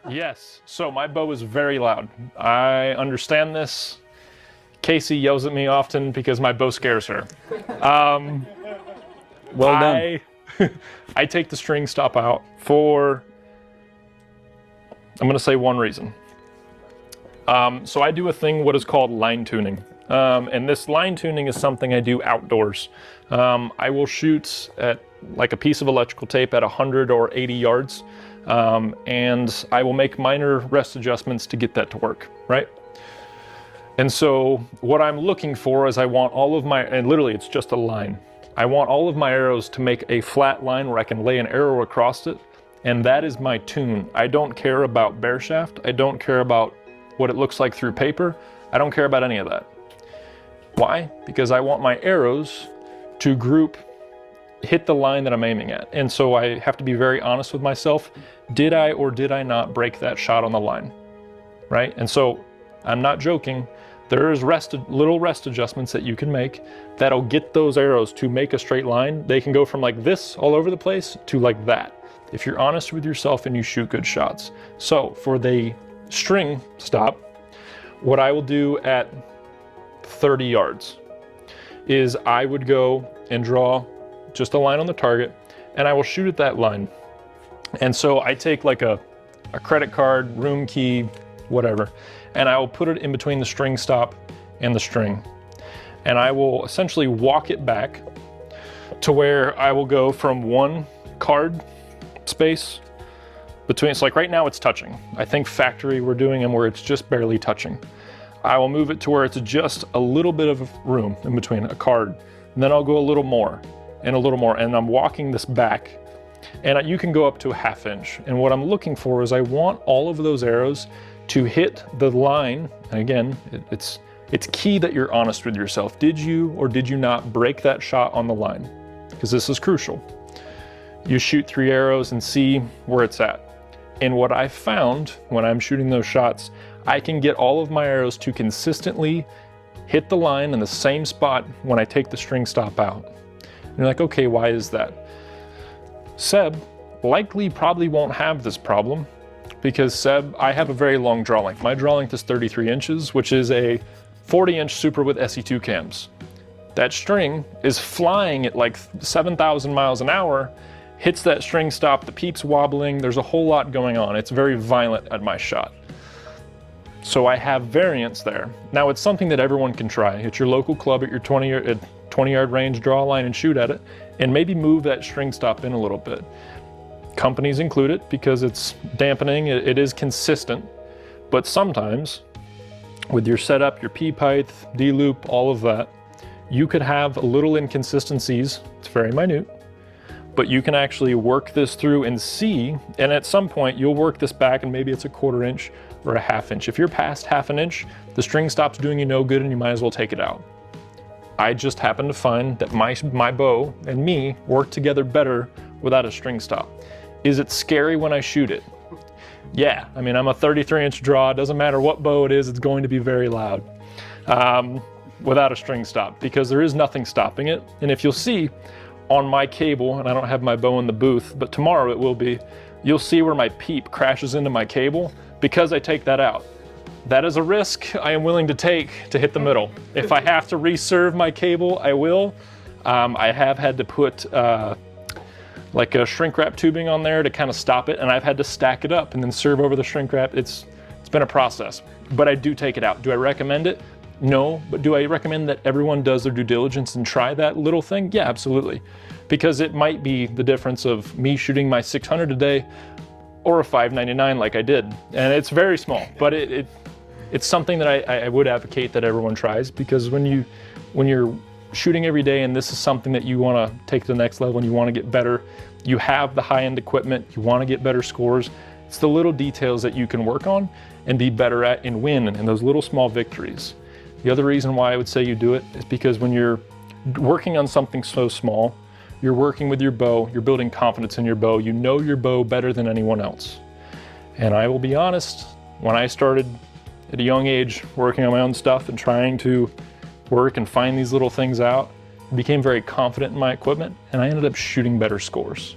Yes, so my bow is very loud. I understand this. Casey yells at me often because my bow scares her. Well done. I take the string stop out for, I'm going to say one reason. So I do a thing what is called line tuning. And this line tuning is something I do outdoors. I will shoot at like a piece of electrical tape at 100 or 80 yards. And I will make minor rest adjustments to get that to work, right? And so what I'm looking for is I want all of my, and literally it's just a line. I want all of my arrows to make a flat line where I can lay an arrow across it. And that is my tune. I don't care about bare shaft. I don't care about what it looks like through paper. I don't care about any of that. Why? Because I want my arrows to hit the line that I'm aiming at. And so I have to be very honest with myself. Did I or did I not break that shot on the line? Right? And so I'm not joking. There's little rest adjustments that you can make that'll get those arrows to make a straight line. They can go from like this all over the place to like that, if you're honest with yourself and you shoot good shots. So for the string stop, what I will do at 30 yards is I would go and draw just a line on the target and I will shoot at that line. And so I take like a credit card, room key, whatever, and I will put it in between the string stop and the string. And I will essentially walk it back to where I will go from one card space between, it's like right now it's touching. I think factory we're doing them where it's just barely touching. I will move it to where it's just a little bit of room in between a card. And then I'll go a little more and a little more. And I'm walking this back and you can go up to a 1/2 inch. And what I'm looking for is I want all of those arrows to hit the line. And again, it's key that you're honest with yourself. Did you or did you not break that shot on the line? Because this is crucial. You shoot 3 arrows and see where it's at. And what I found when I'm shooting those shots, I can get all of my arrows to consistently hit the line in the same spot when I take the string stop out. And you're like, okay, why is that? Seb probably won't have this problem because Seb, I have a very long draw length. My draw length is 33 inches, which is a 40-inch Super with SE2 cams. That string is flying at like 7,000 miles an hour, hits that string stop, the peep's wobbling, there's a whole lot going on. It's very violent at my shot. So I have variance there. Now it's something that everyone can try. At your local club at your 20-yard range, draw a line and shoot at it, and maybe move that string stop in a little bit. Companies include it because it's dampening, it is consistent, but sometimes with your setup, your P-pipe, D-loop, all of that, you could have a little inconsistencies. It's very minute, but you can actually work this through and see, and at some point you'll work this back and maybe it's a 1/4 inch or a 1/2 inch. If you're past 1/2 inch, the string stops doing you no good and you might as well take it out. I just happen to find that my bow and me work together better without a string stop. Is it scary when I shoot it? Yeah, I mean, I'm a 33-inch draw. It doesn't matter what bow it is, it's going to be very loud without a string stop because there is nothing stopping it. And if you'll see on my cable, and I don't have my bow in the booth, but tomorrow it will be, you'll see where my peep crashes into my cable because I take that out. That is a risk I am willing to take to hit the middle. If I have to reserve my cable, I will. I have had to put like a shrink wrap tubing on there to kind of stop it, and I've had to stack it up and then serve over the shrink wrap. It's been a process, but I do take it out. Do I recommend it? No, but do I recommend that everyone does their due diligence and try that little thing? Yeah, absolutely. Because it might be the difference of me shooting my 600 a day or a 599 like I did. And it's very small, but it's something that I would advocate that everyone tries, because when you're shooting every day and this is something that you want to take to the next level and you want to get better, you have the high-end equipment, you want to get better scores, it's the little details that you can work on and be better at and win in those little small victories. The other reason why I would say you do it is because when you're working on something so small, you're working with your bow, you're building confidence in your bow, you know your bow better than anyone else. And I will be honest, when I started at a young age working on my own stuff and trying to work and find these little things out, I became very confident in my equipment and I ended up shooting better scores.